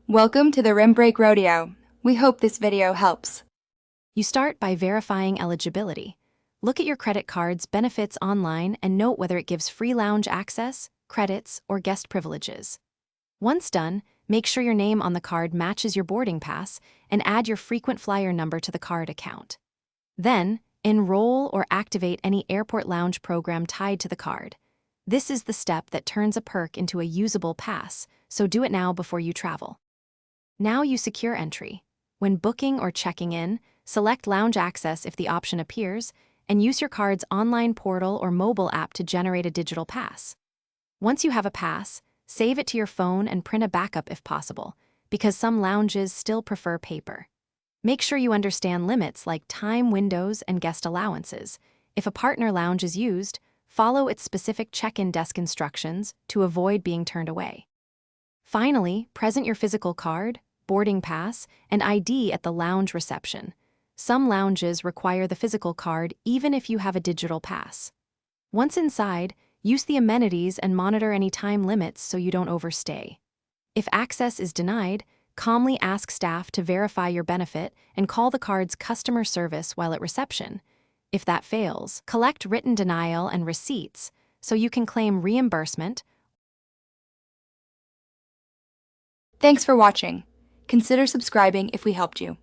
Welcome to the Rim Break Rodeo. We hope this video helps. You start by verifying eligibility. Look at your credit card's benefits online and note whether it gives free lounge access, credits, or guest privileges. Once done, make sure your name on the card matches your boarding pass and add your frequent flyer number to the card account. Then, enroll or activate any airport lounge program tied to the card. This is the step that turns a perk into a usable pass, so do it now before you travel. Now you secure entry. When booking or checking in, select Lounge Access if the option appears, and use your card's online portal or mobile app to generate a digital pass. Once you have a pass, save it to your phone and print a backup if possible, because some lounges still prefer paper. Make sure you understand limits like time windows and guest allowances. If a partner lounge is used, follow its specific check-in desk instructions to avoid being turned away. Finally, present your physical card, boarding pass, and ID at the lounge reception. Some lounges require the physical card even if you have a digital pass. Once inside, use the amenities and monitor any time limits so you don't overstay. If access is denied, calmly ask staff to verify your benefit and call the card's customer service while at reception. If that fails, collect written denial and receipts so you can claim reimbursement. Thanks for watching. Consider subscribing if we helped you.